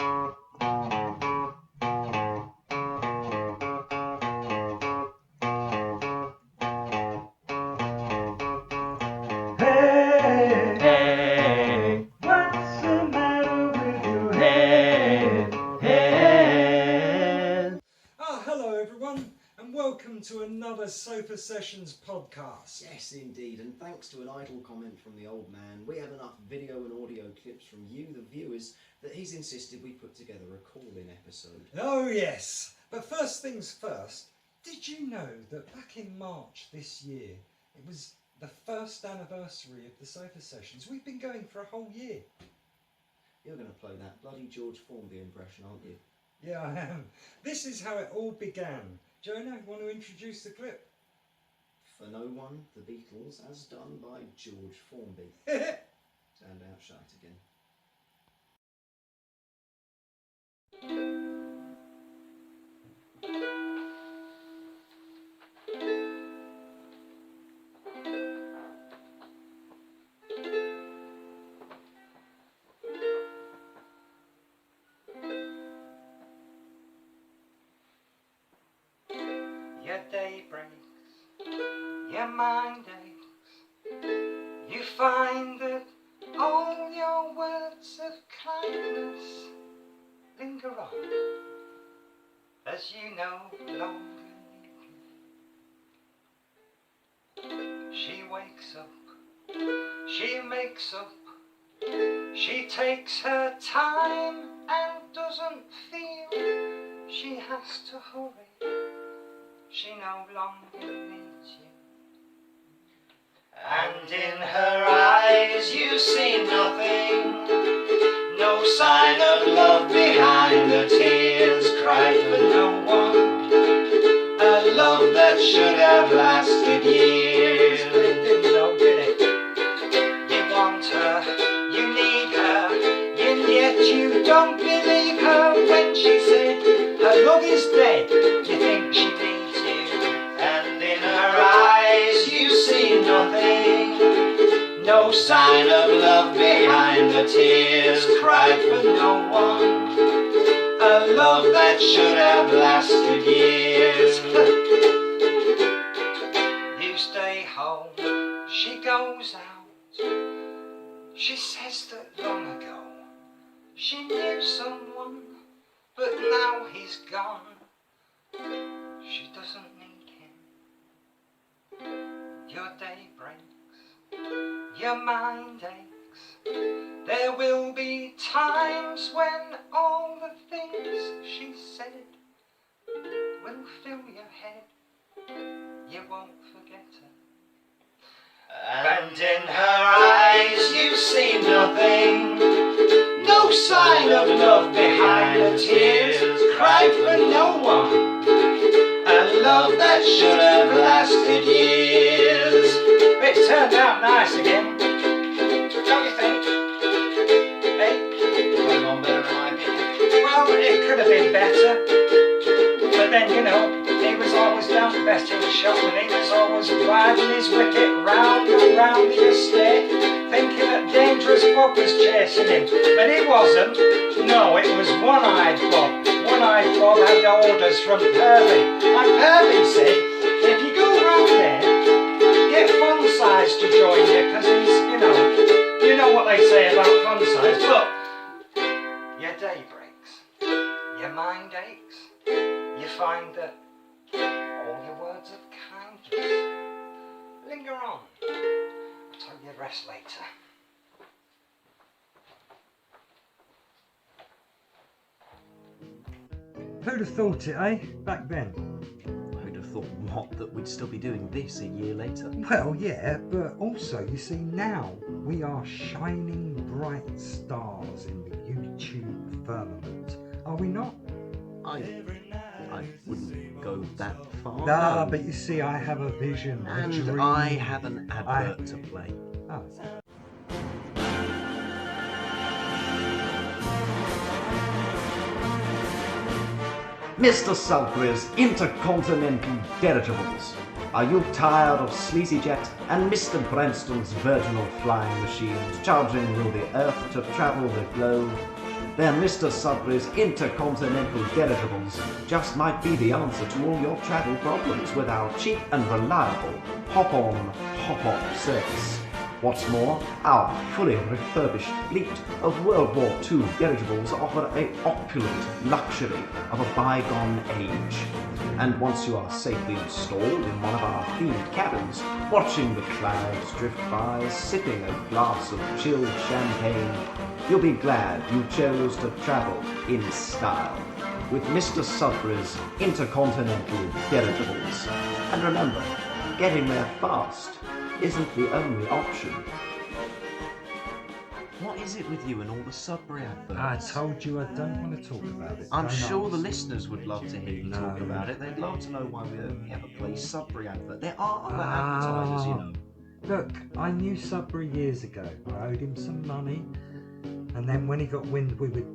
Hey, what's the matter with your head? Hello everyone, and welcome to another Sofa Sessions podcast. Yes, indeed, and thanks to an idle comment from the old man, we have enough video and audio clips from you, the viewers, that he's insisted we put together a call-in episode. Oh yes, but first things first, did you know that back in March this year, it was the first anniversary of the Sofa Sessions? We've been going for a whole year. You're going to play that bloody George Formby impression, aren't you? Yeah, I am. This is how it all began. Jonah, want to introduce the clip? For No One, The Beatles, as done by George Formby. Turned out shite again. Your day breaks, your mind aches, you find that all your words of kindness linger on, as you no longer need. She wakes up, she makes up, she takes her time and doesn't feel she has to hurry. She no longer needs you. And in her eyes you see nothing, no sign of love behind the tears cried for no one, a love that should have lasted years. But it didn't though, did it? You want her, you need her, and yet you don't believe her when she said her love is dead. You think she needs you see nothing, no sign of love behind the tears cried for no one, a love that should have lasted years. You stay home, she goes out, she says that long ago she knew someone, but now he's gone, she doesn't need him. Your day breaks, your mind aches, there will be times when all the things she said will fill your head, you won't forget her. And in her eyes you see nothing, no sign of love behind the tears cried for no one, a love that should have lasted years. But it's turned out nice again, don't you think? Hey? Going on better in my opinion. Well, it could have been better, but then, you know, he was always down the best in the shop, and he was always riding his wicket round and round the estate, thinking that dangerous Bob was chasing him, but he wasn't. No, it was One-Eyed Bob. One-Eyed Bob had orders from Purvey, and Purvey said, if you go round there, get Fun Size to join you, because he's, you know what they say about Fun Size. But your day breaks, your mind aches, you find that all your words of kindness linger on until you rest later. Who'd have thought it, eh? Back then. Who'd have thought what, that we'd still be doing this a year later? Well, yeah, but also, you see, now we are shining bright stars in the YouTube firmament. Are we not? I wouldn't go that far. Nah, no. but you see, I have a vision, a And dream. I have an advert to play. Oh. Mr Sudbury's Intercontinental Dirigibles. Are you tired of SleazyJet and Mr Branston's virginal flying machines charging you the earth to travel the globe? then Mr Sudbury's intercontinental dirigibles just might be the answer to all your travel problems with our cheap and reliable hop-on, hop-off service. What's more, our fully refurbished fleet of World War II dirigibles offer an opulent luxury of a bygone age. And once you are safely installed in one of our themed cabins, watching the clouds drift by, sipping a glass of chilled champagne, you'll be glad you chose to travel in style with Mr Sudbury's intercontinental dirigibles. And remember, getting there fast isn't the only option. What is it with you and all the Sudbury adverts? I told you I don't want to talk about it. I'm Don't sure ask. the listeners would love to hear you talk about it. They'd love to know why we only ever play Sudbury advert. There are other advertisers, you know. Look, I knew Sudbury years ago. I owed him some money. And then when he got wind we were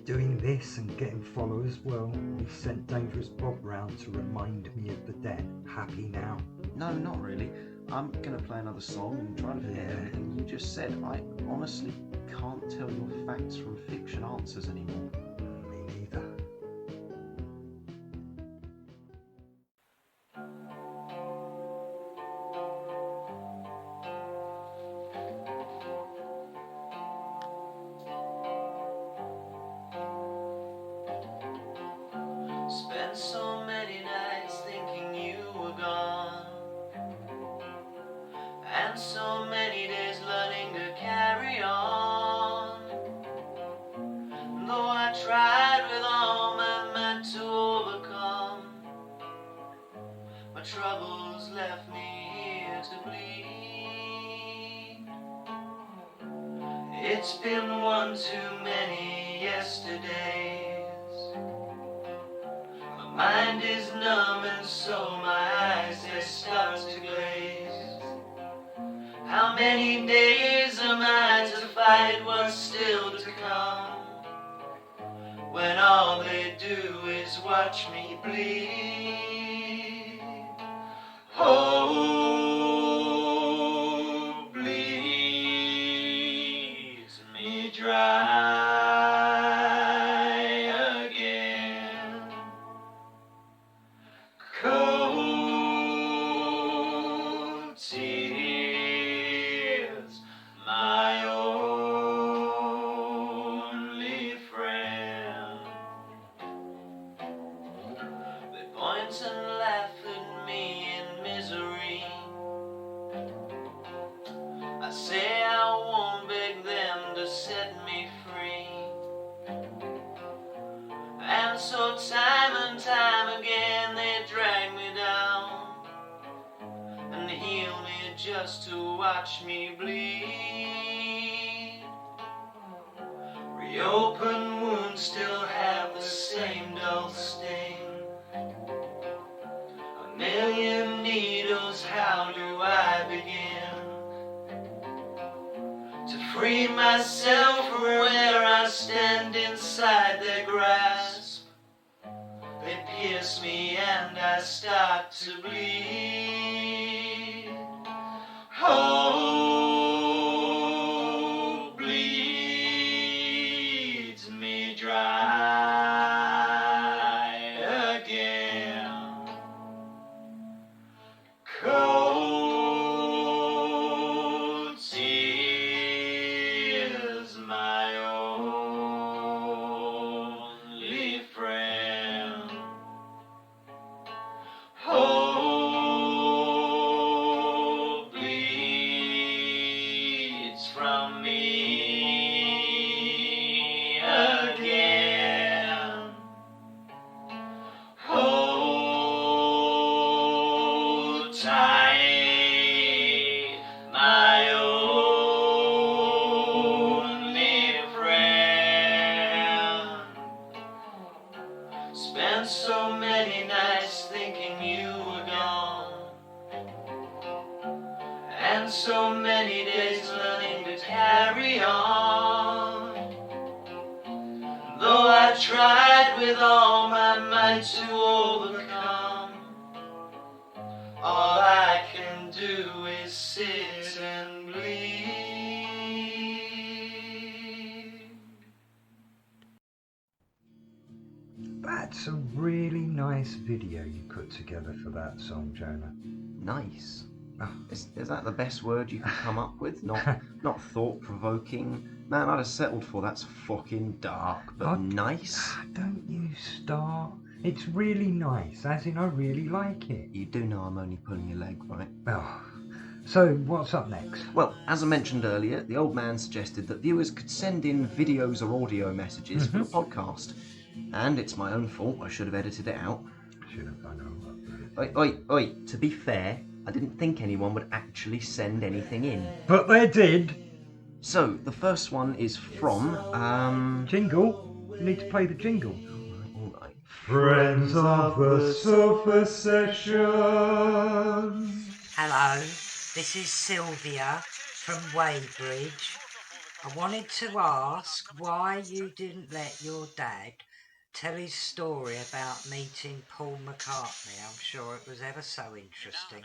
doing this and getting followers, well, he sent Dangerous Bob round to remind me of the debt. Happy now? No, not really. I'm going to play another song and try to forget everything you just said. I honestly can't tell your facts from fiction answers anymore. Me neither. Spent so many nights thinking you were gone, and so many days learning to carry on. Though I tried with all my might to overcome, my troubles left me here to bleed. It's been one too many yesterdays. My mind is numb and so my eyes they start to glaze. How many days am I to fight what's still to come, when all they do is watch me bleed? Oh, bleeds me dry. Cold tears, my only friend. They point and laugh at me in misery. I say I won't beg them to set me free. And so time and time again they drag me down and heal me just to watch me bleed. Reopen wounds still have the same dull sting. A million needles, how do I begin to free myself from where I stand inside their grasp? They pierce me and I start to bleed. Oh, bleeds me dry again. Cold tears, my only friend. Hope bleeds from me again. Hold tight, my only friend. Spent so many nights thinking you were gone, and so many days learning to carry on. Though I tried with all my might to overcome, all I can do is sit and bleed. That's a really nice video you put together for that song, Jonah. Nice. Oh. Is that the best word you could come up with? Not thought-provoking? Man, I'd have settled for that's fucking dark, but nice? Don't you start. It's really nice, as in I really like it. You do know I'm only pulling your leg, right? Oh. So, what's up next? Well, as I mentioned earlier, the old man suggested that viewers could send in videos or audio messages for the podcast. And it's my own fault, I should have edited it out. Should have done all that. Oi, to be fair, I didn't think anyone would actually send anything in. But they did. So, the first one is from, Jingle. You need to play the jingle. All right. Friends of the Sofa Sessions. Hello, this is Sylvia from Weybridge. I wanted to ask why you didn't let your dad tell his story about meeting Paul McCartney. I'm sure it was ever so interesting.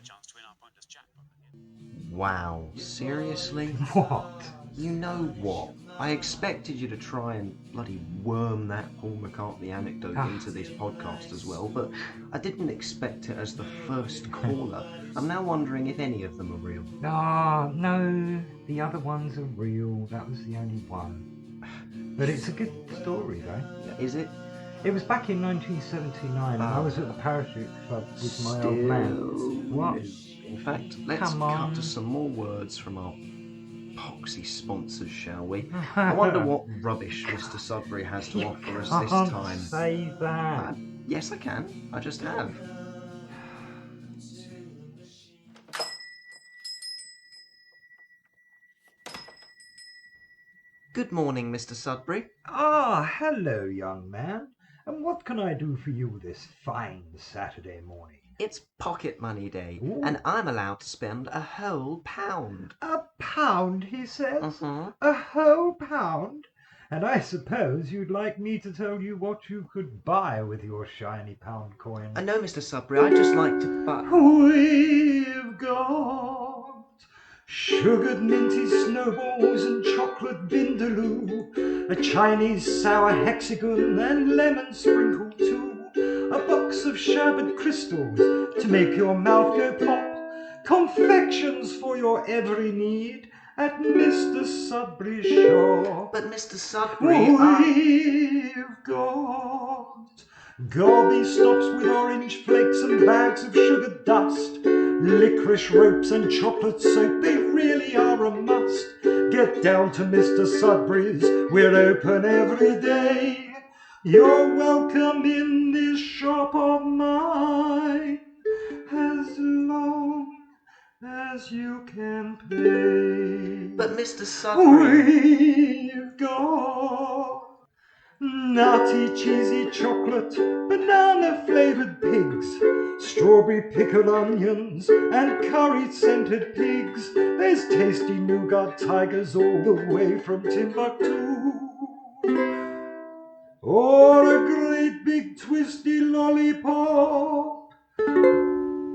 Wow, seriously? What? You know what? I expected you to try and bloody worm that Paul McCartney anecdote into this podcast as well, but I didn't expect it as the first caller. I'm now wondering if any of them are real. No, the other ones are real. That was the only one. But it's a good story, though. Is it? It was back in 1979, and I was at the Parachute Club with my old man. What? In fact, let's cut to some more words from our poxy sponsors, shall we? I wonder what rubbish Mr Sudbury has to offer us this I time. can't say that. Yes, I can. I just have. Good morning, Mr Sudbury. Ah, hello, young man. And what can I do for you this fine Saturday morning? It's pocket money day, Ooh. and I'm allowed to spend a whole pound. A pound, he says? Uh-huh. A whole pound? And I suppose you'd like me to tell you what you could buy with your shiny pound coin. No, Mr Sudbury, I'd just like to buy... We've got sugared minty snowballs and chocolate vindaloo, a Chinese sour hexagon and lemon sprinkle too, a box of sherbet crystals to make your mouth go pop, confections for your every need at Mr Sudbury's shop. But Mr Sudbury, We've got gobby stops with orange flakes and bags of sugar dust, licorice ropes and chocolate soap, they really are a must. Get down to Mr Sudbury's, we're open every day. You're welcome in this shop of mine, as long as you can pay. But Mr Sudbury... We've got nutty cheesy chocolate, banana flavoured pigs, strawberry pickled onions and curry scented pigs. There's tasty nougat tigers all the way from Timbuktu, or a great big twisty lollipop,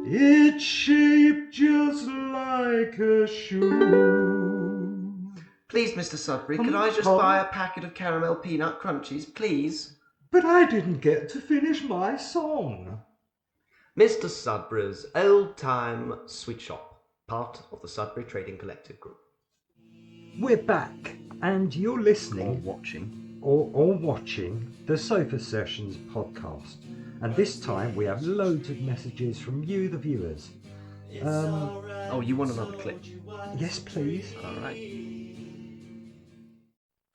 it's shaped just like a shoe. Please, Mr Sudbury, could I just buy a packet of caramel peanut crunchies, please? But I didn't get to finish my song. Mr Sudbury's old-time sweet shop, part of the Sudbury Trading Collective Group. We're back, and you're listening or watching the Sofa Sessions podcast. And this time we have loads of messages from you, the viewers. Oh, you want another clip? Yes, please. All right.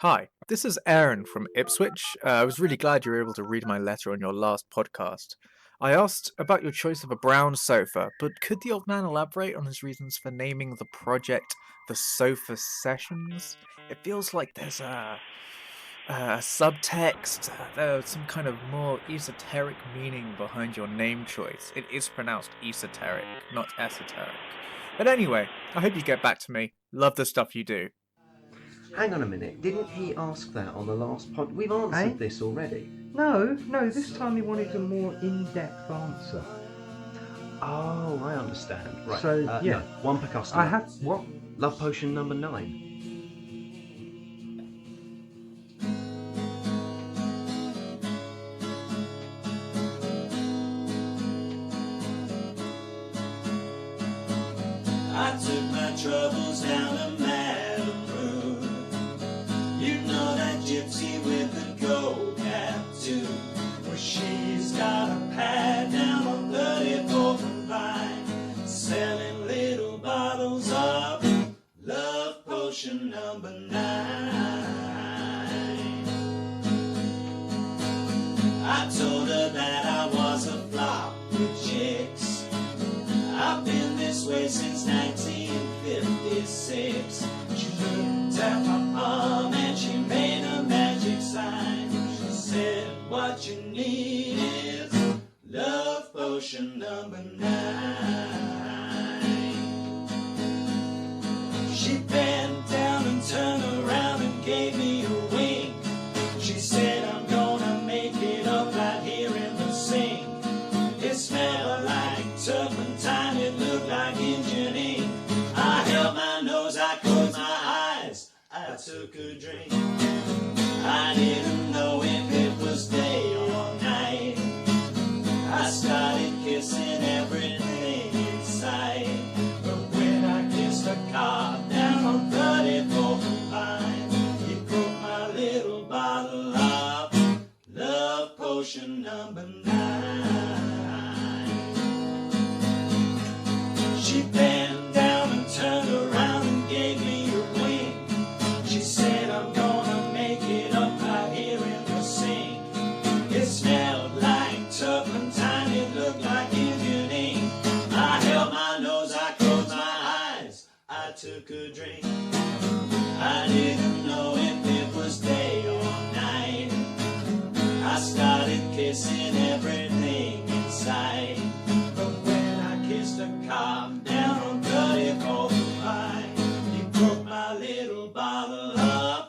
Hi, this is Aaron from Ipswich. I was really glad you were able to read my letter on your last podcast. I asked about your choice of a brown sofa, but could the old man elaborate on his reasons for naming the project the Sofa Sessions? It feels like there's a subtext, some kind of more esoteric meaning behind your name choice. It is pronounced esoteric, not esoteric. But anyway, I hope you get back to me. Love the stuff you do. Hang on a minute, didn't he ask that on the last pod? We've answered this already. No, this time he wanted a more in-depth answer. Oh, I understand. Right, So, yeah. No, one per customer. I have, what? Love potion number 9. took my troubles down to Malibu. You know that gypsy with the gold cap too. Well, she's got a pad down on 34th and Vine, selling little bottles of love potion number 9. I told her that I was a flop with chicks. I've been this way since 1956. She looked at my palm and she made a magic sign. She said, what you need is love potion number 9. She bent down and turned around and gave me a wink. She said, I'm gonna make it up right here in the sink. It smelled like turpentine, it looked like engine ink. I held my nose, I closed my eyes, I took a drink. I didn't know if it was day or night. I started kissing everything in sight. But when I kissed a car down on 34th and Vine, he broke my little bottle of love potion number 9. She bent down and turned around and gave me a wink. She said, I'm gonna make it up right here in the sink. It smelled like turpentine, it looked like engine ink. I held my nose, I closed my eyes, I took a drink. I didn't know if it was day or night. I started kissing everything in sight. But when I kissed a cop down on 34th and Vine, he broke my little bottle of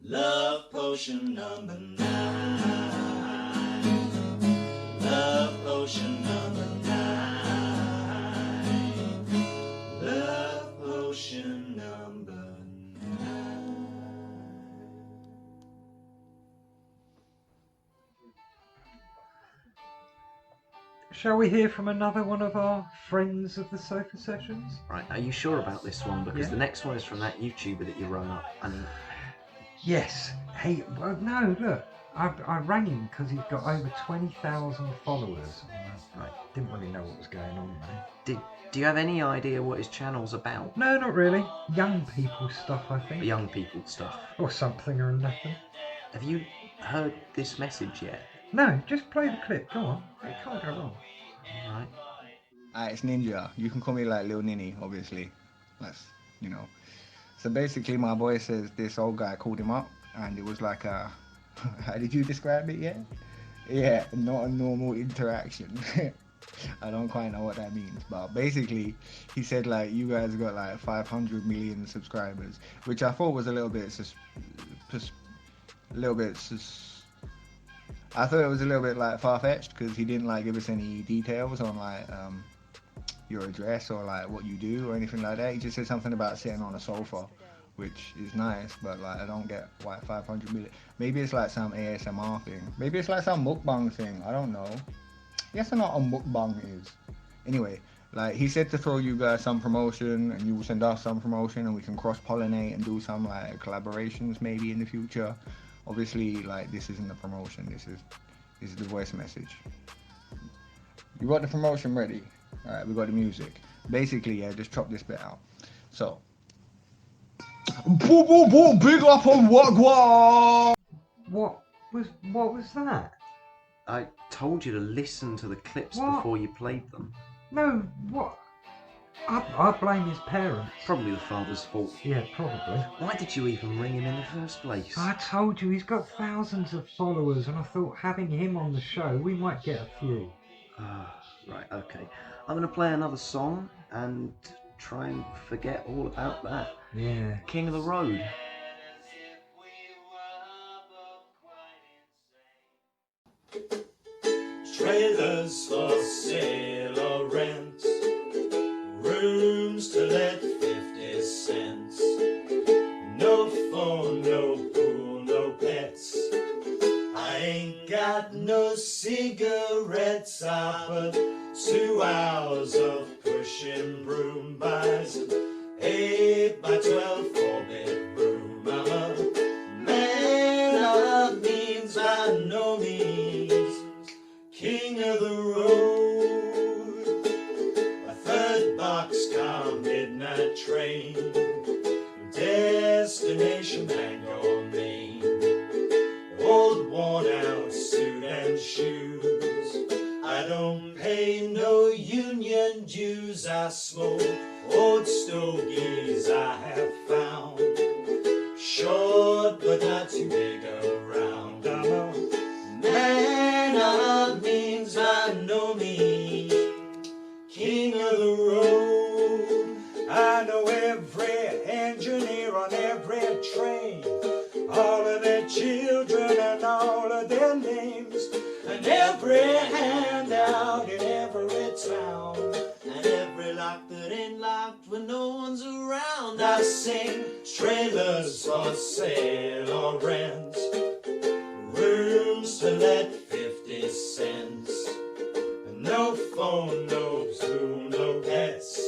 love potion number 9. Love potion number 9. Love potion number 9. Shall we hear from another one of our friends of the Sofa Sessions? Right, are you sure about this one? Because Yeah. the next one is from that YouTuber that you rung up. And Yes. Hey, well, no, look. I rang him because he's got over 20,000 followers. I didn't really know what was going on there. do you have any idea what his channel's about? No, not really. Young people stuff, I think. Young people stuff. Or something or nothing. Have you heard this message yet? No, just play the clip. Go on. It can't go wrong. Alright. It's Ninja. You can call me like Lil Nini, obviously. That's, you know. So basically, my boy says this old guy called him up, and it was like a. How did you describe it? Yeah. Yeah, not a normal interaction. I don't quite know what that means, but basically, he said like you guys got like 500 million subscribers, which I thought was a little bit I thought it was a little bit like far-fetched because he didn't like give us any details on like your address or like what you do or anything like that. He just said something about sitting on a sofa, which is nice, but like I don't get why 500 million. Maybe it's like some ASMR thing. Maybe it's like some mukbang thing. I don't know. Yes or not a mukbang is. Anyway, like he said to throw you guys some promotion and you will send us some promotion and we can cross-pollinate and do some like collaborations maybe in the future. Obviously, like this isn't the promotion. This is the voice message. You got the promotion ready? All right, we got the music. Basically, yeah, just chop this bit out. So, big up on what? What was that? I told you to listen to the clips What? before you played them. No, what? I blame his parents. Probably the father's fault. Yeah, probably. Why did you even ring him in the first place? I told you, he's got thousands of followers, and I thought having him on the show, we might get a few. Right, okay. I'm going to play another song and try and forget all about that. Yeah. King of the Road. Trailers for sale or rent, rooms to let 50 cents. No phone, no pool, no pets. I ain't got no cigarettes. I put 2 hours of pushing broom buys. by no means king of the road. A third boxcar midnight train, destination Bangor, Maine. Old worn out suit and shoes, I don't pay no union dues. I smoke old stogies I have found, short but not too big around. I'm a man of means by no means king of the road. I know every engineer on every train, all of their children and all of their names, and every handout in every town, And every lock that ain't locked when no one's around. I sing trailers for sale or rent, rooms to let 50 cents, no phone, no Zoom, no pets.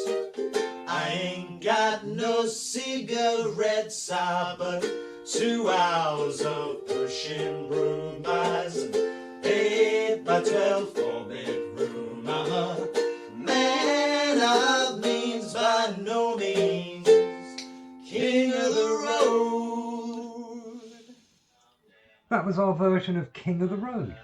I ain't got no cigarettes, but 2 hours of pushing broom. Buys an 8 by 12 4-bedroom. I'm a man of means by no means king of the road. That was our version of King of the Road.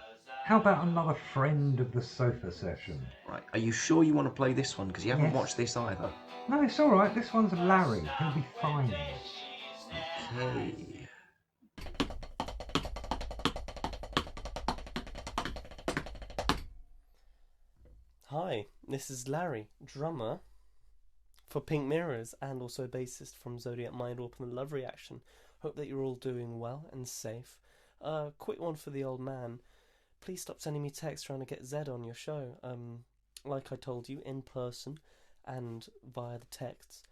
How about another friend of the sofa session? Right, are you sure you want to play this one? Because you haven't Yes. watched this either. No, it's alright, this one's Larry. He'll be fine. Okay. Hi, this is Larry, drummer for Pink Mirrors and also bassist from Zodiac, Mindwarp and the Love Reaction. Hope that you're all doing well and safe. Quick one for the old man. Please stop sending me texts trying to get Zed on your show. Like I told you, in person and via the texts,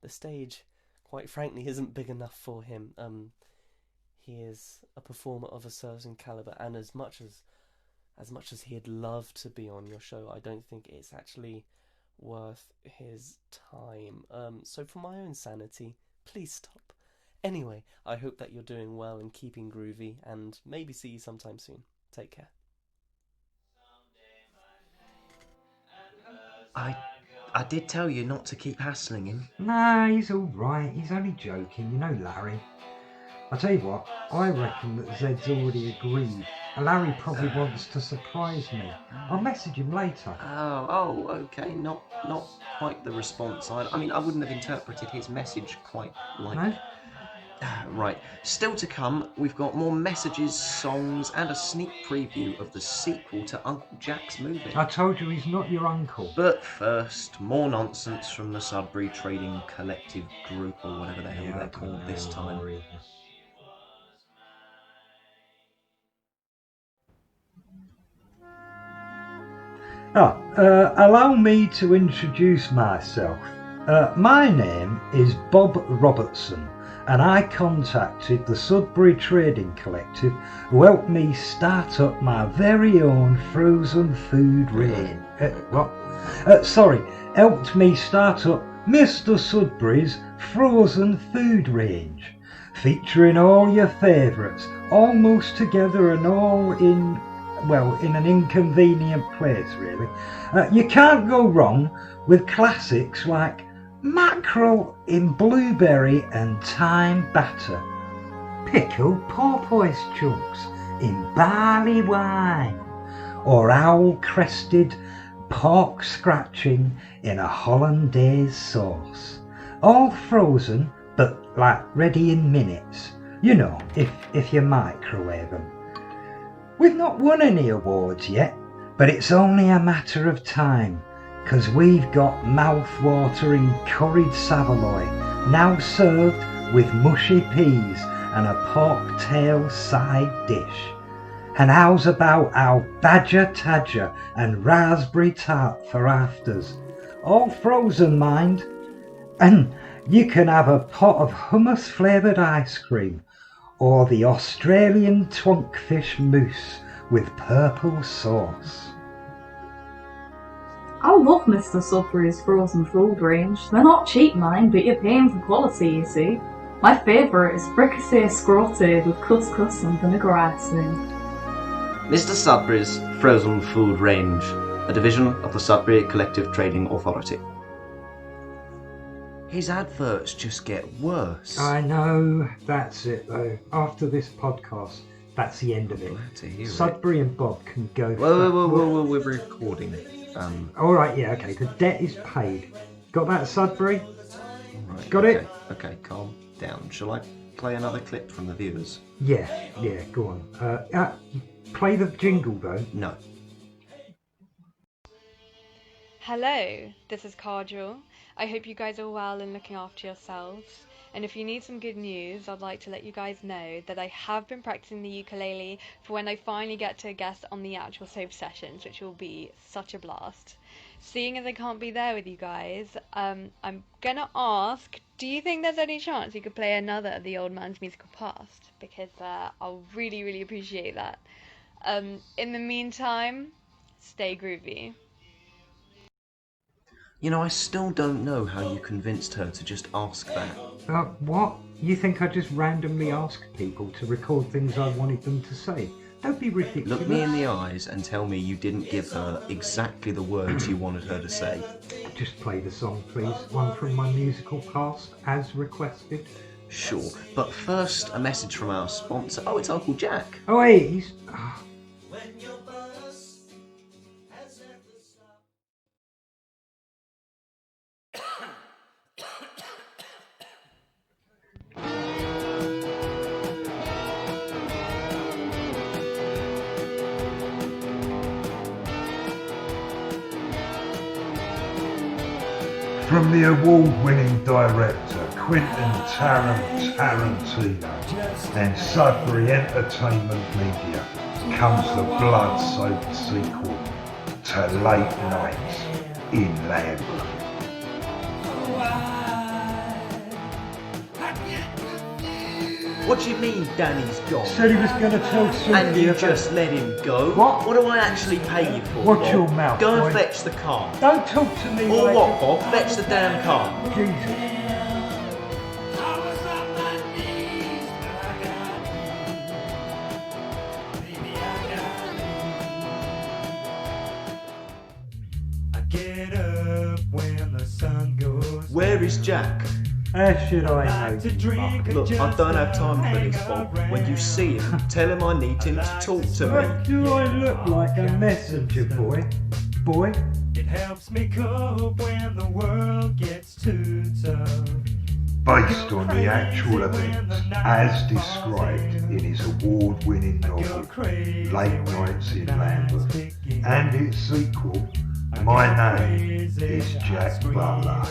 the stage, quite frankly, isn't big enough for him. He is a performer of a certain caliber, and as much as he'd love to be on your show, I don't think it's actually worth his time. So for my own sanity, please stop. Anyway, I hope that you're doing well and keeping groovy, and maybe see you sometime soon. Take care. I did tell you not to keep hassling him. Nah, he's alright. He's only joking. You know Larry. I tell you what, I reckon that Zed's already agreed. And Larry probably wants to surprise me. I'll message him later. Oh, okay. Not quite the response. I mean, I wouldn't have interpreted his message quite like... No? Right. Still to come, we've got more messages, songs, and a sneak preview of the sequel to Uncle Jack's movie. I told you he's not your uncle. But first, more nonsense from the Sudbury Trading Collective Group, or whatever the hell they're called this time. Allow me to introduce myself. My name is Bob Robertson, and I contacted the Sudbury Trading Collective, who helped me start up my very own frozen food range. Helped me start up Mr Sudbury's frozen food range, featuring all your favourites, almost together and all in an inconvenient place, really. You can't go wrong with classics like mackerel in blueberry and thyme batter, pickled porpoise chunks in barley wine, or owl-crested pork scratching in a hollandaise sauce. All frozen, but like ready in minutes. You know, if you microwave them. We've not won any awards yet, but it's only a matter of time, 'cause we've got mouth-watering curried saveloy, now served with mushy peas and a pork tail side dish. And how's about our badger tadger and raspberry tart for afters? All frozen, mind. And you can have a pot of hummus-flavoured ice cream, or the Australian twonkfish mousse with purple sauce. I love Mr Sudbury's frozen food range. They're not cheap, mind, but you're paying for quality, you see. My favourite is fricassee scrote with couscous and vinegar icing. Mr Sudbury's frozen food range, a division of the Sudbury Collective Trading Authority. His adverts just get worse. I know, that's it though. After this podcast, that's the end of it. Glad to hear Sudbury and Bob can go. Whoa, we're recording. Alright, yeah, okay, the debt is paid. Got that, Sudbury? Right, Got it? Okay, calm down. Shall I play another clip from the viewers? Yeah, go on. Play the jingle though. No. Hello, this is Kajal. I hope you guys are well and looking after yourselves. And if you need some good news, I'd like to let you guys know that I have been practicing the ukulele for when I finally get to guest on the actual soap sessions, which will be such a blast. Seeing as I can't be there with you guys, I'm gonna ask, do you think there's any chance you could play another of the Old Man's Musical Past? Because I'll really, really appreciate that. In the meantime, stay groovy. You know, I still don't know how you convinced her to just ask that. What? You think I just randomly ask people to record things I wanted them to say? Don't be ridiculous. Look me in the eyes and tell me you didn't give her exactly the words you wanted her to say. Just play the song, please. One from my musical past, as requested. Sure, but first a message from our sponsor. Oh, it's Uncle Jack. Oh, hey, he's... From the award-winning director Quentin Tarantino and Sudbury Entertainment Media comes the blood-soaked sequel to Late Nights in Lambeth. What do you mean Danny's gone? Said he was going to tell Sylvia. And you just let him go? What? What do I actually pay you for, Watch Bob? your mouth, Go boy. and fetch the car. Don't talk to me Or like what, Bob? Fetch the damn car. Jesus. Where is Jack? How should I know, you muck? Look, I don't have time for this, Bob. When you see him, tell him I need him to talk to What me. do I look like, a messenger boy? Boy? It helps me cope when the world gets too tough. Based on the actual events as described in his award-winning novel Late Nights in Lambeth and its sequel, my name is Jack Butler.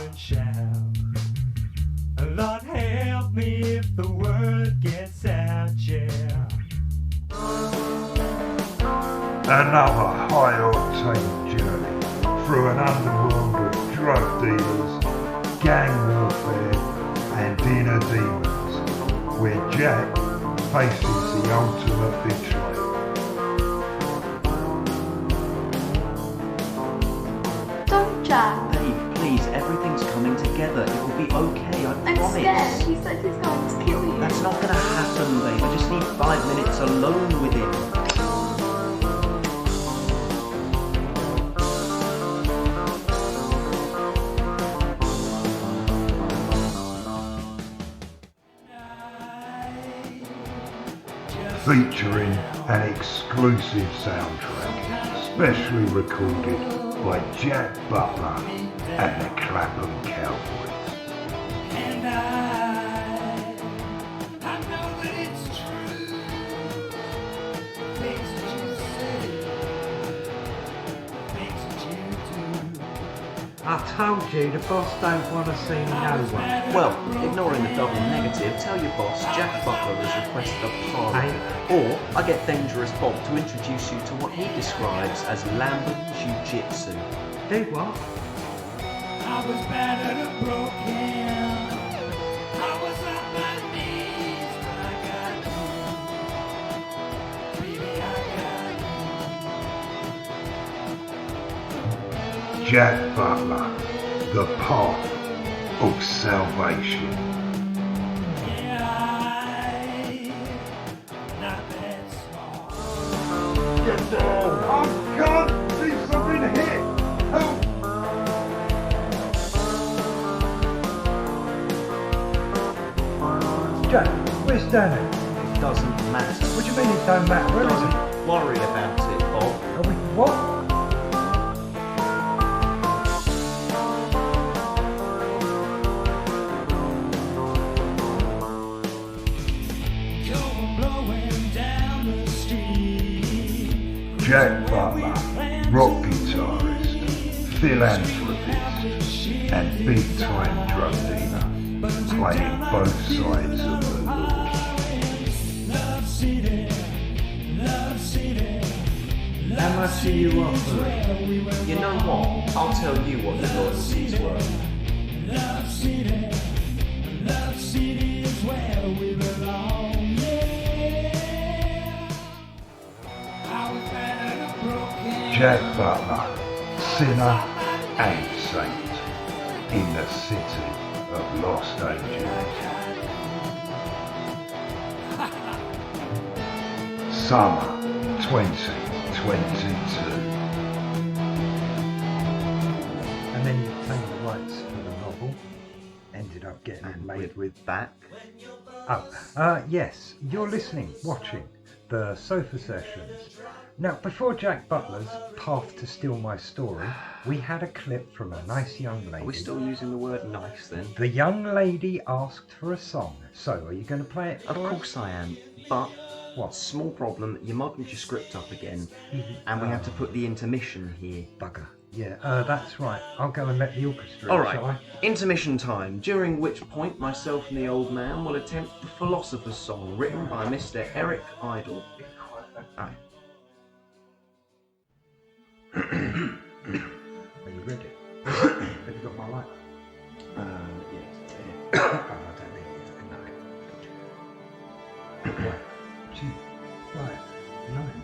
Lord help me if the word gets out, yeah. Another high-octane journey through an underworld of drug dealers, gang warfare and inner demons, where Jack faces the ultimate betrayal. Don't, Jack. Babe, please, everything's coming together. It will be okay, I I'm promise. scared. He said he's going to kill you. That's not gonna happen, babe. I just need 5 minutes alone with him. Featuring an exclusive soundtrack, specially recorded by Jack Butler and the Clapham Cowboys. And I know that it's true. Things that you say, things that you do. I told you the boss don't want to see no one. Well, ignoring the double negative, tell your boss Jack Butler has requested a pardon. Or I get Dangerous Bob to introduce you to what he describes as Lambeth Jiu-Jitsu. Do what? I was battered and broken. I was on my knees, but I got you. Baby, I got you. Jack Butler, the path of salvation. Yeah, not that small. Danny? It doesn't matter. What do you mean it don't matter? Where is it? Don't worry about it, Bob. Are we what? Jack Butler, rock guitarist, philanthropist, and big-time drug dealer, playing both sides of the law. How much are you offering? You know what? I'll tell you what the loyalty's worth. Love City is where we belong, yeah. Jack Butler, sinner and saint, in the city of Los Angeles. Summer 2022. And then you obtained the rights for the novel. Ended up getting it made with back. Yes, you're listening, watching the Sofa Sessions. Now, before Jack Butler's Path to Steal My Story, we had a clip from a nice young lady. Are we still using the word nice then? The young lady asked for a song. So, are you going to play it for Of course I am, but what? Small problem, you muddled your script up again, and we have to put the intermission here. Bugger. Yeah, that's right. I'll go and let the orchestra. Alright, shall I? intermission time, during which point myself and the old man will attempt the Philosopher's Song, written by Mr. Eric Idle. Aye. Are you ready? Have you got my light? Yes. Oh, I don't need it. No. 1, 2, 5, 9.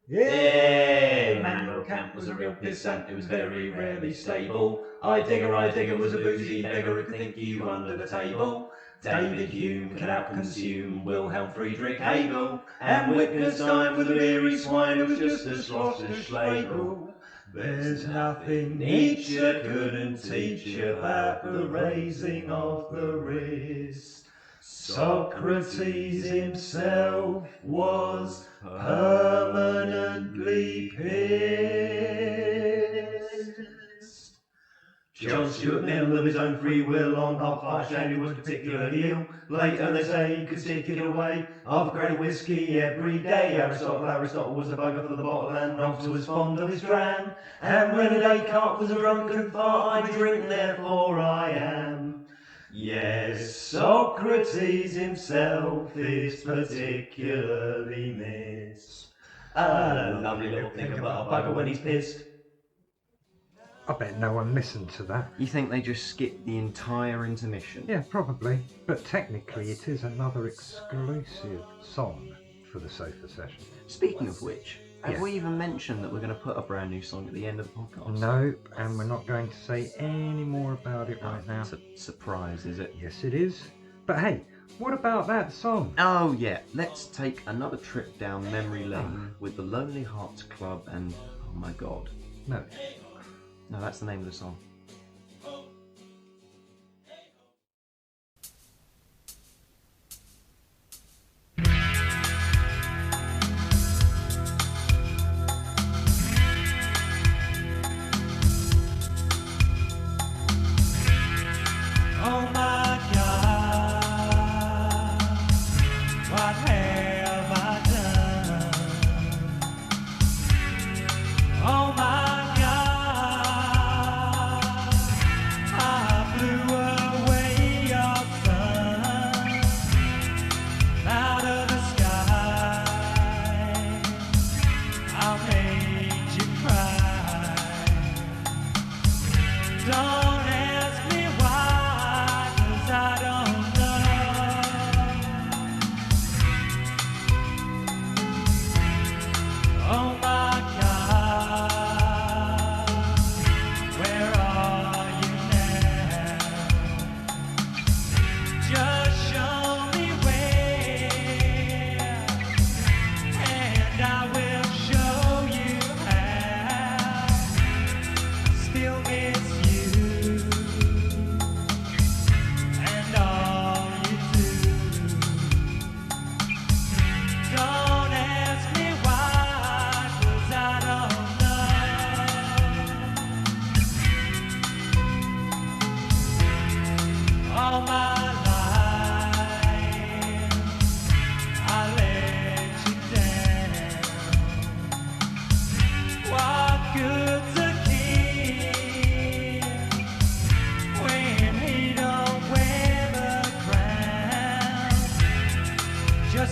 Yeah, Manuel Camp was a real pissant, it was very rarely stable. I digger was a boozy beggar who could think you under the table. David Hume could out-consume Wilhelm Friedrich Hegel, and Wittgenstein was a weary swine who was just a Schlossish Schlegel. There's nothing Nietzsche couldn't teach you about the raising of the wrist. Socrates himself was permanently pissed. John Stuart Mill, of his own free will, on half-past January was particularly ill. Later they say he could stick it away, half a crate of whiskey every day. Aristotle was a bugger for the bottle, and Knox was fond of his dram. And when Descartes was a drunken fart, I drink, therefore I am. Yes, Socrates himself is particularly missed. A lovely little thing about a bugger when he's pissed. I bet no one listened to that. You think they just skipped the entire intermission? Yeah, probably. But technically it is another exclusive song for the Sofa Session. Speaking of which, have Yes. we even mentioned that we're going to put a brand new song at the end of the podcast? Nope, and we're not going to say any more about it right now. It's a surprise, is it? Yes, it is. But hey, what about that song? Oh yeah, let's take another trip down memory lane with the Lonely Hearts Club and, oh my god. No. No, that's the name of the song. Oh my God, what have I done? Oh my God,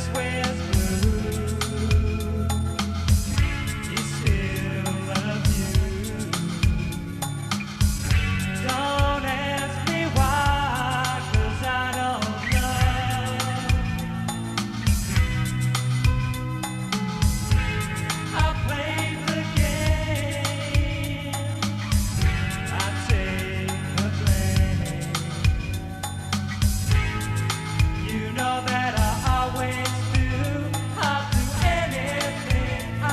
just wears blue. He still loves you. Don't ask me why, 'cause I don't know. I played the game. I take the blame. You know that I always do. I'll do anything, I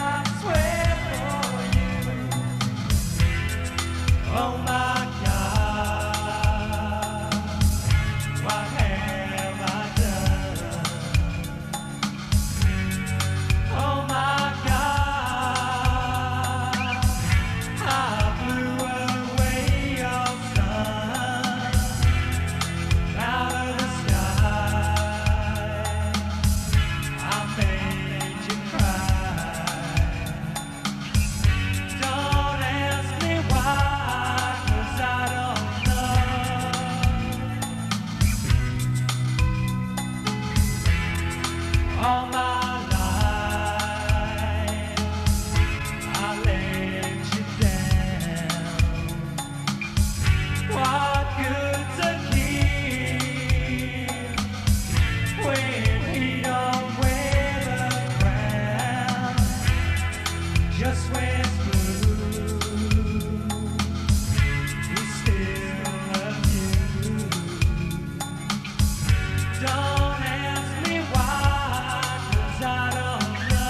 swear, for you. Oh my God, what have I done? Oh my God, I blew away your sun out of the sky. I made you cry. Don't ask me why, 'cause I don't know. All my life I let you down. What good's a king when he don't wear the crown? Just wears blue. He still loves you. Don't ask me why, 'cause I don't know.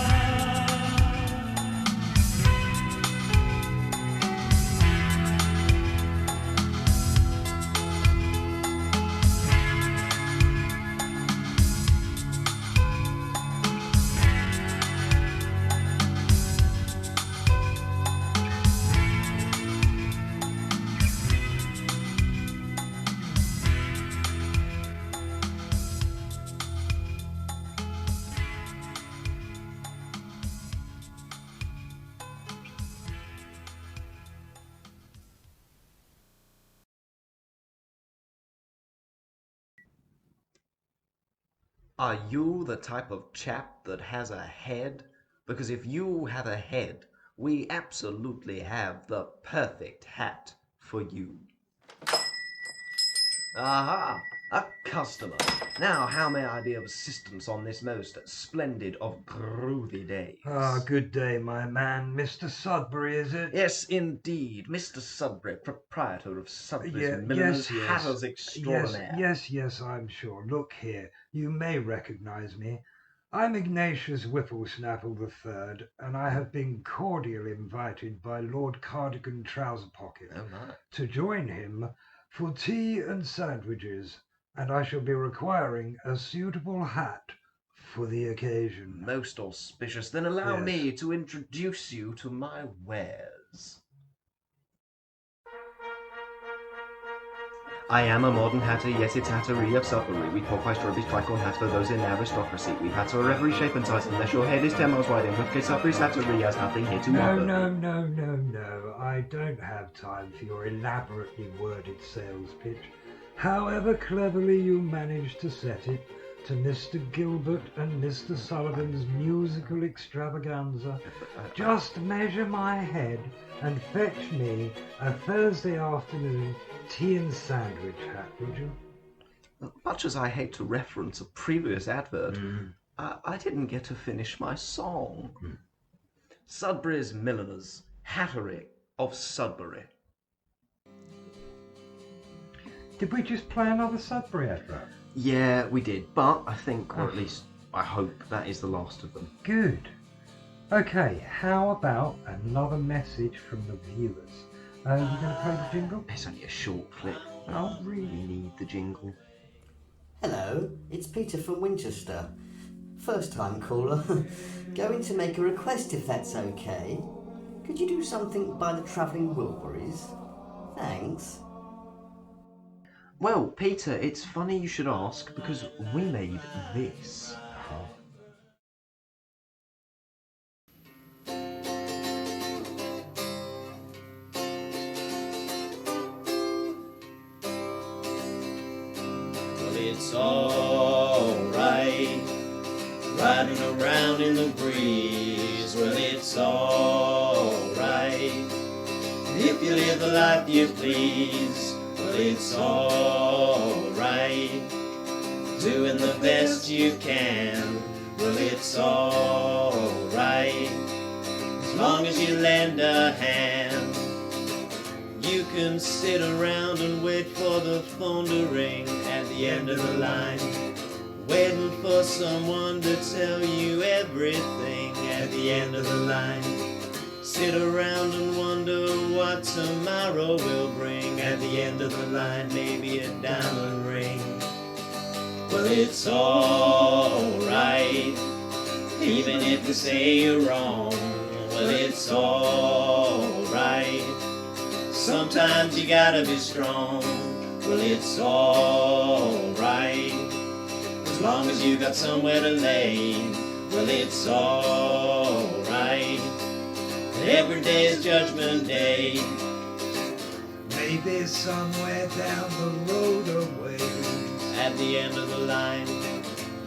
Are you the type of chap that has a head? Because if you have a head, we absolutely have the perfect hat for you. Aha! A customer. Now, how may I be of assistance on this most splendid of groovy days? Good day, my man. Mr Sudbury, is it? Yes, indeed. Mr Sudbury, proprietor of Sudbury's Milliners, Hatters Extraordinaire. Yes, I'm sure. Look here, you may recognise me. I'm Ignatius Whipplesnapple III, and I have been cordially invited by Lord Cardigan Trouserpocket to join him for tea and sandwiches, and I shall be requiring a suitable hat for the occasion. Most auspicious. Then allow me to introduce you to my wares. I am a modern hatter, yes, it's Hattery of Sudbury. We pork pie, strawberries, tricorn hats for those in aristocracy. We've hats are of every shape and size, unless your head is 10 miles wide, in which case Sudbury's Hattery has nothing here to offer. No. I don't have time for your elaborately worded sales pitch. However cleverly you managed to set it to Mr. Gilbert and Mr. Sullivan's musical extravaganza, just measure my head and fetch me a Thursday afternoon tea and sandwich hat, would you? Much as I hate to reference a previous advert, I didn't get to finish my song. Sudbury's Milliners, Hattery of Sudbury. Did we just play another Sudbury advert? Yeah, we did, but I think, or at least I hope, that is the last of them. Good. Okay, how about another message from the viewers? You going to play the jingle? It's only a short clip. I don't really need the jingle. Hello, it's Peter from Winchester. First time caller. Going to make a request if that's okay. Could you do something by the Travelling Wilburys? Thanks. Well, Peter, it's funny you should ask, because we made this. Well, it's alright riding around in the breeze. Well, it's alright if you live the life you please. Well, it's alright doing the best you can. Well, it's alright as long as you lend a hand. You can sit around and wait for the phone to ring at the end of the line, waiting for someone to tell you everything at the end of the line. Sit around and wonder what tomorrow will bring at the end of the line, maybe a diamond ring. Well, it's alright even if you say you're wrong. Well, it's alright, sometimes you gotta be strong. Well, it's alright as long as you got somewhere to lay. Well, it's alright, every day is judgment day. Maybe somewhere down the road away, at the end of the line,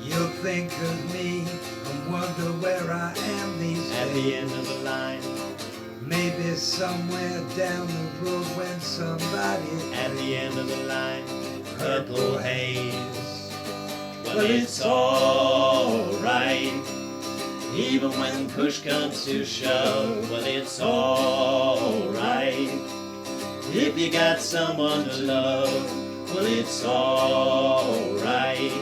you'll think of me and wonder where I am these days. at the end of the line, Maybe somewhere down the road when somebody at the end of the line, purple haze. Well, it's alright even when push comes to shove. Well, it's alright if you got someone to love. Well, it's alright,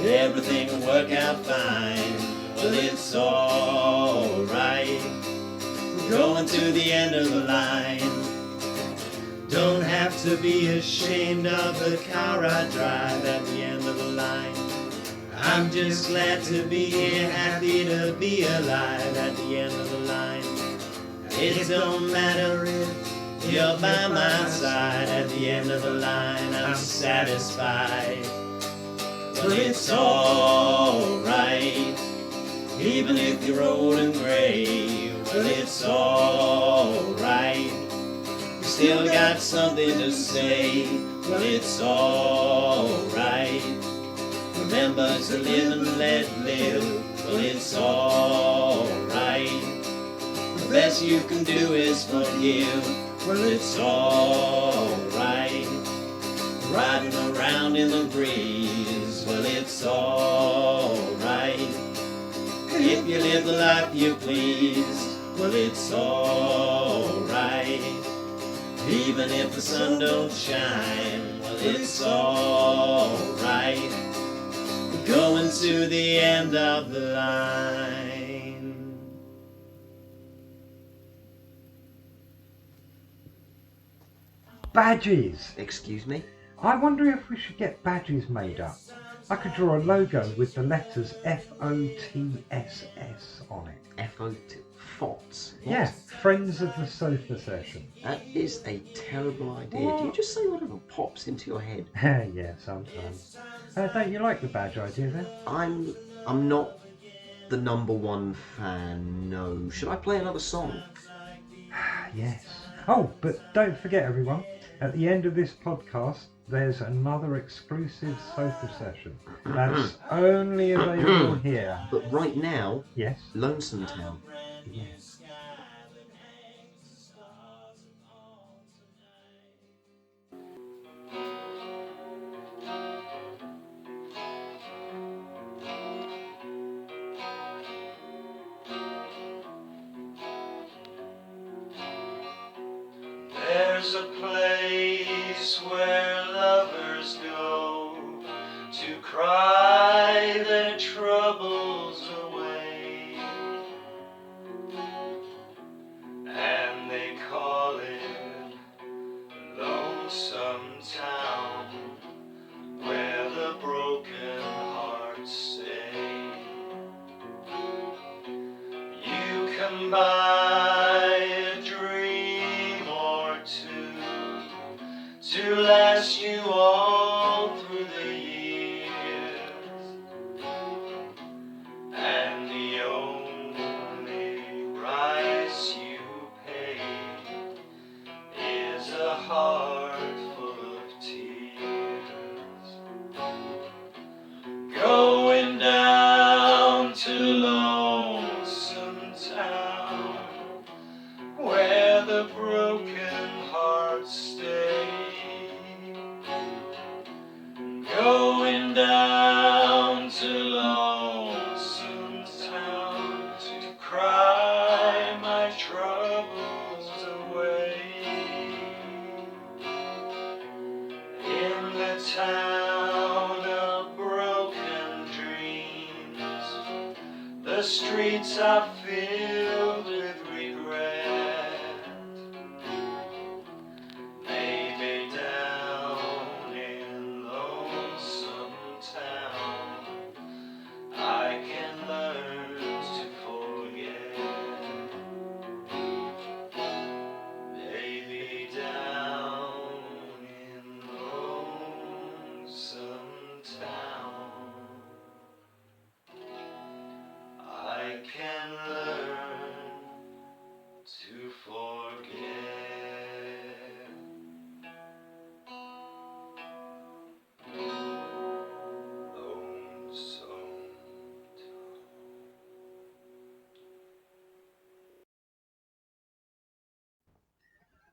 everything will work out fine. Well, it's alright, we're going to the end of the line. Don't have to be ashamed of the car I drive at the end of the line. I'm just glad to be here, happy to be alive at the end of the line. It don't matter if you're by my side at the end of the line, I'm satisfied. Well, it's alright even if you're old and gray. Well, it's alright, you still got something to say. Well, it's alright, remember to live and let live. Well, it's alright, the best you can do is forgive. Well, it's alright, riding around in the breeze. Well, it's alright if you live the life you please. Well, it's alright even if the sun don't shine. Well, it's alright, we're going to the end of the line. Badges! Excuse me? I wonder if we should get badges made up. I could draw a logo with the letters FOTSS on it. FOTS? Yeah, Friends of the Sofa Session. That is a terrible idea. What? Do you just say whatever pops into your head? Yeah, sometimes. Don't you like the badge idea then? I'm not the #1 fan, no. Should I play another song? Yes. Oh, but don't forget everyone, at the end of this podcast, there's another exclusive sofa session. That's only available here. But right now, yes, Lonesome Town. Yes. There's a place where lovers go to cry their troubles away, and they call it Lonesome Town, where the broken hearts stay. You can buy a dream or two to last you all through the years, and the only price you pay is a heart full of tears. Going down The streets are filled with regret. Maybe down in lonesome town I can learn to forget. Maybe down in lonesome town I can learn to forget. Lonesome.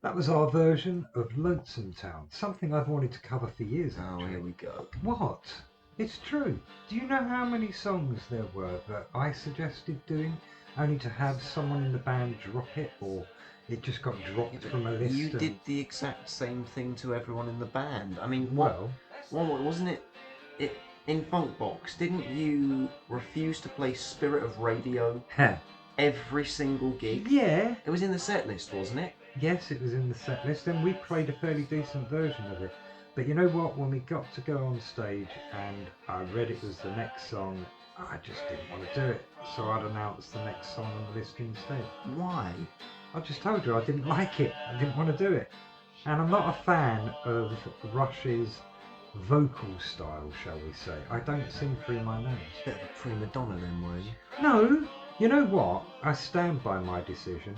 That was our version of Lonesome Town, something I've wanted to cover for years. Oh, actually. here we go. What? It's true. Do you know how many songs there were that I suggested doing, only to have someone in the band drop it, or it just got dropped from a list? You did the exact same thing to everyone in the band. I mean, wasn't it in Funkbox? Didn't you refuse to play Spirit of Radio every single gig? Yeah. It was in the set list, wasn't it? Yes, it was in the set list, and we played a fairly decent version of it. But you know what? When we got to go on stage and I read it was the next song, I just didn't want to do it. So I'd announce the next song on the list instead. Why? I just told you I didn't like it. I didn't want to do it. And I'm not a fan of Rush's vocal style, shall we say. I don't sing through my nose. Bit of a prima donna then, were you? No. You know what? I stand by my decision.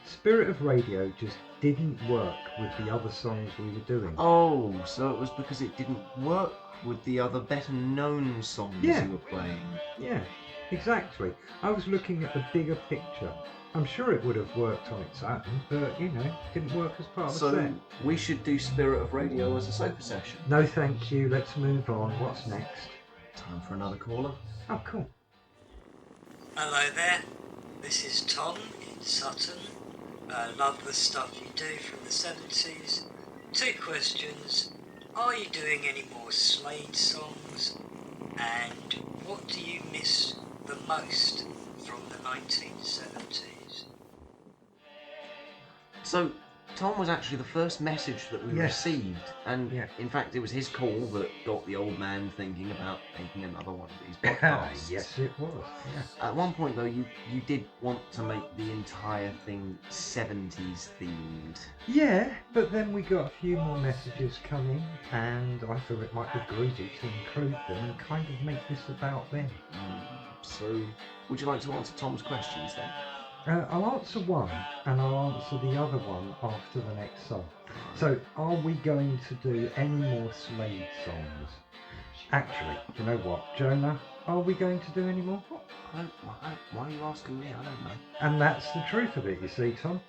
Spirit of Radio just didn't work with the other songs we were doing. Oh, so it was because it didn't work with the other better known songs you were playing. Yeah, exactly. I was looking at the bigger picture. I'm sure it would have worked on its own, but you know, didn't work as part of the set. So we should do Spirit of Radio as a sofa session. No thank you, let's move on. What's next? Time for another caller. Oh, cool. Hello there, this is Tom in Sutton. Love the stuff you do from the 70s. 2 questions. Are you doing any more Slade songs? And what do you miss the most from the 1970s? So, Tom was actually the first message that we Yes. received, and in fact it was his call that got the old man thinking about making another one of these podcasts. Yes, it was. Yeah. At one point though, you did want to make the entire thing 70s themed. Yeah, but then we got a few more messages coming, and I thought it might be greedy to include them and kind of make this about them. So, would you like to answer Tom's questions then? I'll answer one, and I'll answer the other one after the next song. So, are we going to do any more Slade songs? Actually, do you know what, Jonah? Are we going to do any more? Why are you asking me? I don't know. And that's the truth of it, you see, Tom.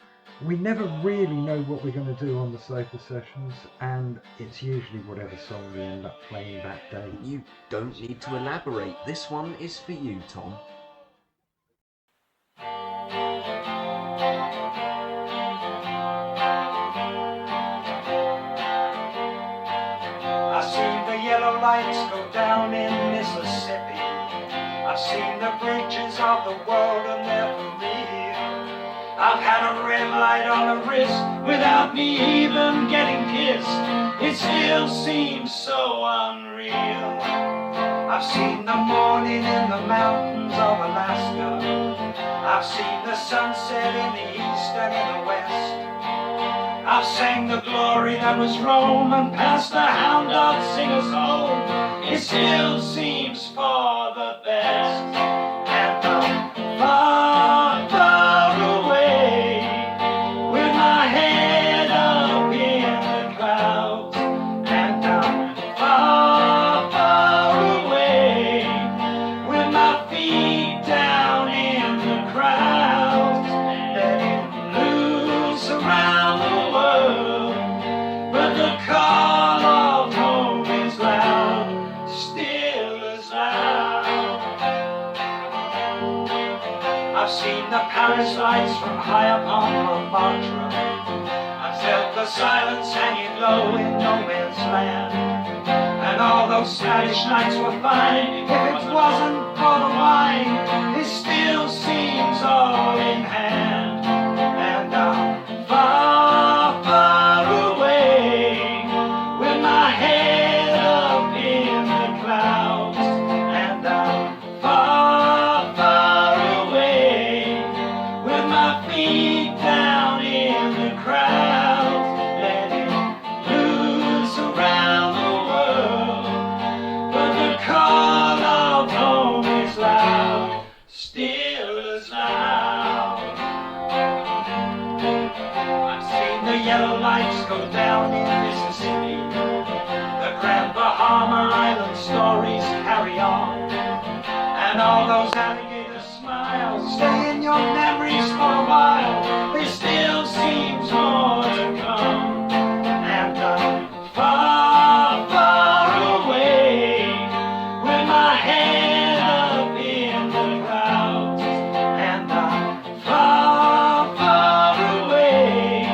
We never really know what we're going to do on the sofa sessions, and it's usually whatever song we end up playing that day. You don't need to elaborate. This one is for you, Tom. I've seen the yellow lights go down in Mississippi. I've seen the bridges of the world and they're for real. I've had a red light on the wrist without me even getting kissed. It still seems so unreal. I've seen the morning in the mountains of Alaska. I've seen the sunset in the east and in the west. I've sang the glory that was Rome and past the hound dog sing us home. It still seems for the best. And I'm far, far away with my head up in the clouds. And I'm far, far away with my feet down in the crowds. Letting loose around the world, but the call of home is loud, still as loud. I've seen the Paris lights from high upon Montmartre. I've felt the silence hanging low in no man's land. And all those Spanish nights were fine if it wasn't for the wine. It still yellow lights go down in Mississippi. The Grand Bahama Island stories carry on. And all those alligator smiles stay in your memories for a while. There still seems more to come. And I'm far, far away with my head up in the clouds. And I'm far, far away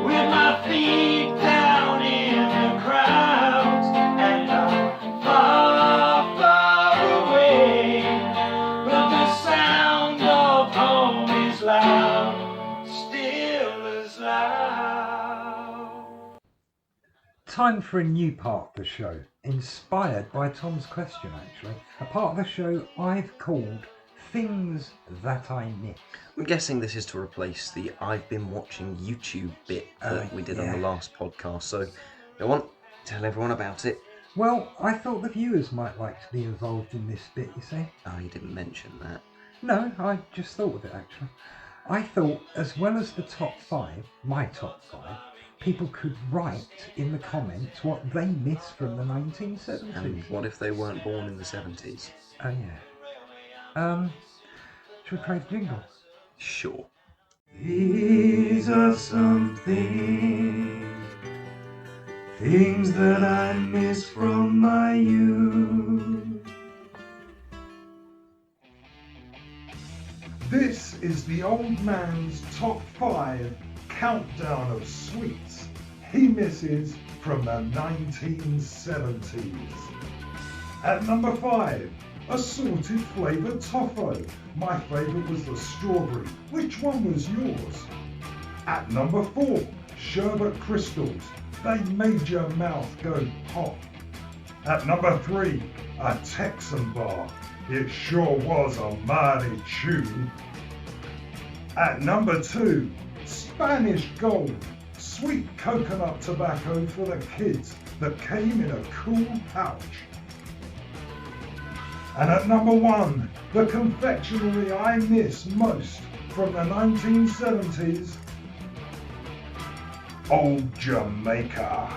with my feet down in the crowds. And I'm far, far away, but the sound of home is loud, still as loud. Time for a new part of the show, inspired by Tom's question actually. A part of the show I've called Things That I Miss. I'm guessing this is to replace the I've been watching YouTube bit that we did on the last podcast, so go on, tell everyone about it. Well, I thought the viewers might like to be involved in this bit, you see. Oh, you didn't mention that. No, I just thought of it actually. I thought, as well as the top 5, my top 5, people could write in the comments what they miss from the 1970s. And what if they weren't born in the 70s? Oh yeah. Should we play the jingle? Sure. These are some things that I miss from my youth. This is the old man's top 5 countdown of sweets he misses from the 1970s. At number 5, assorted flavoured toffee. My favourite was the strawberry. Which one was yours? At number 4, sherbet crystals. They made your mouth go pop. At number 3, a Texan bar. It sure was a mighty tune. At number 2, Spanish Gold. Sweet coconut tobacco for the kids that came in a cool pouch. And at number 1, the confectionery I miss most from the 1970s, Old Jamaica.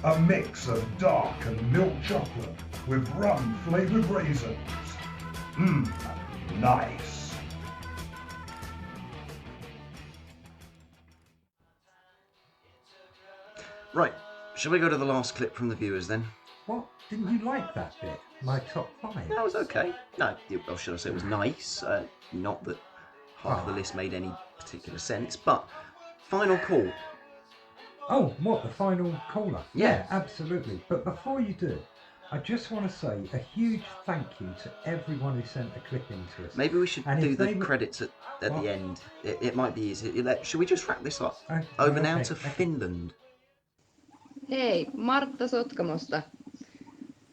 A mix of dark and milk chocolate with rum flavoured raisins. Nice. Right, shall we go to the last clip from the viewers then? What? Didn't you like that bit? My top 5? That was okay. No, or should I say it was nice. Not that half the list made any particular sense, but final call. Oh, what, the final caller? Yeah. Absolutely. But before you do, I just want to say a huge thank you to everyone who sent a clip in to us. Maybe we should And do if the they were- credits at the end. It might be easy. Should we just wrap this up? Over now to Finland. Hei, Martta Sotkamosta.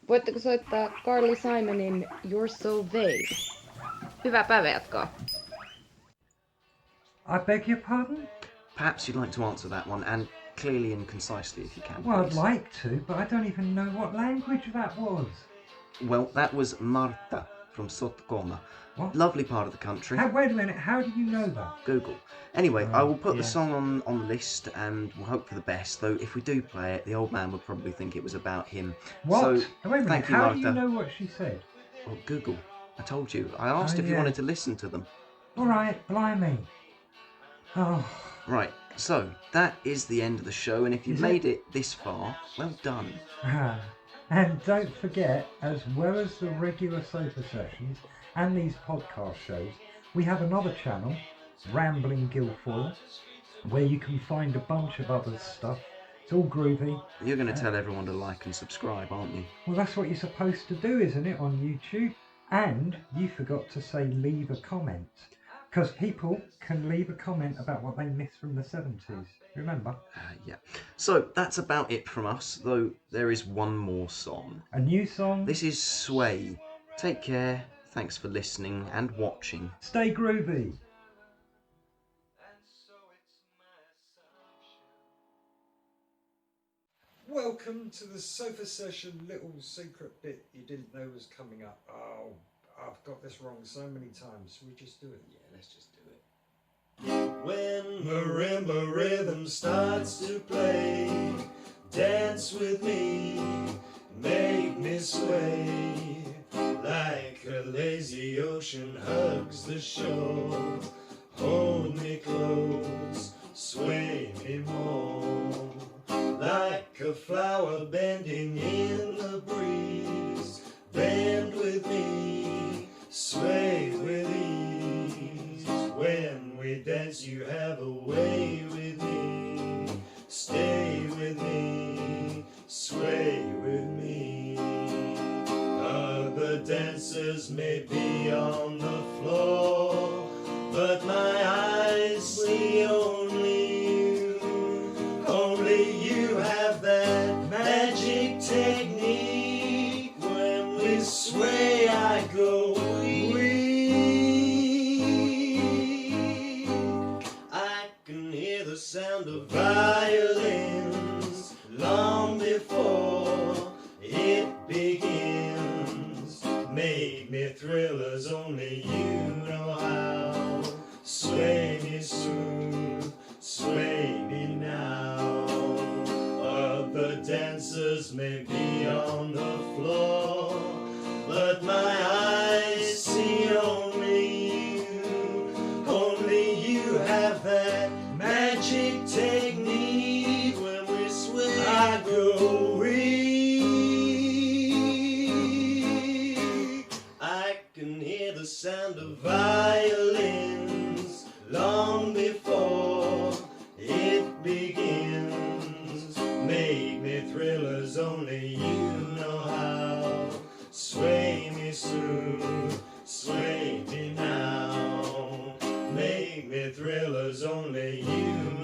Voitteko soittaa Carly Simonin You're So Vague? Hyvää päivänjatkoa. I beg your pardon? Perhaps you'd like to answer that one, and clearly and concisely if you can. Well, I'd please. like to, but I don't even know what language that was. Well, that was Martta from Sotkoma. What? Lovely part of the country. Wait a minute, how do you know that? Google. Anyway, I will put yeah. the song on the list and we'll hope for the best, though if we do play it, the old man would probably think it was about him. What? So, Wait a minute, thank you, how Martha. do you know what she said? Well, Google. I told you. I asked if you yeah. wanted to listen to them. Alright, blimey. Oh. Right, so that is the end of the show, and if you've Is made it this far, well done. And don't forget, as well as the regular sofa sessions and these podcast shows, we have another channel, Rambling Guilfoyle, where you can find a bunch of other stuff. It's all groovy. You're going to tell everyone to like and subscribe, aren't you? Well, that's what you're supposed to do, isn't it, on YouTube? And you forgot to say leave a comment. Because people can leave a comment about what they missed from the 70s. Remember? Yeah. So that's about it from us, though there is one more song. A new song. This is Sway. Take care. Thanks for listening and watching. Stay groovy. Welcome to the sofa session little secret bit you didn't know was coming up. Oh, I've got this wrong so many times. Should we just do it? Yeah, let's just do it. When marimba rhythm starts to play, dance with me, make me sway, like a lazy ocean hugs the shore. Hold me close, sway me more, like a flower bending in the breeze. Bend with me, sway with ease. When we dance you have a way with me. Stay with me, sway with me. Other dancers may be on the floor, but my eyes see only you. Only you have that magic technique. When we sway I go weak. I can hear the sound of violins long before it begins. Make me thrillers, only you know how. Sway me smooth, sway me now. Other dancers may be on the floor, but my eyes see only you. Only you have that magic technique. When we sway I go weak. I can hear the sound of violins long before it begins. Make me thrillers, only you know how. Sway me smooth, sway me now. Make me thrillers, only you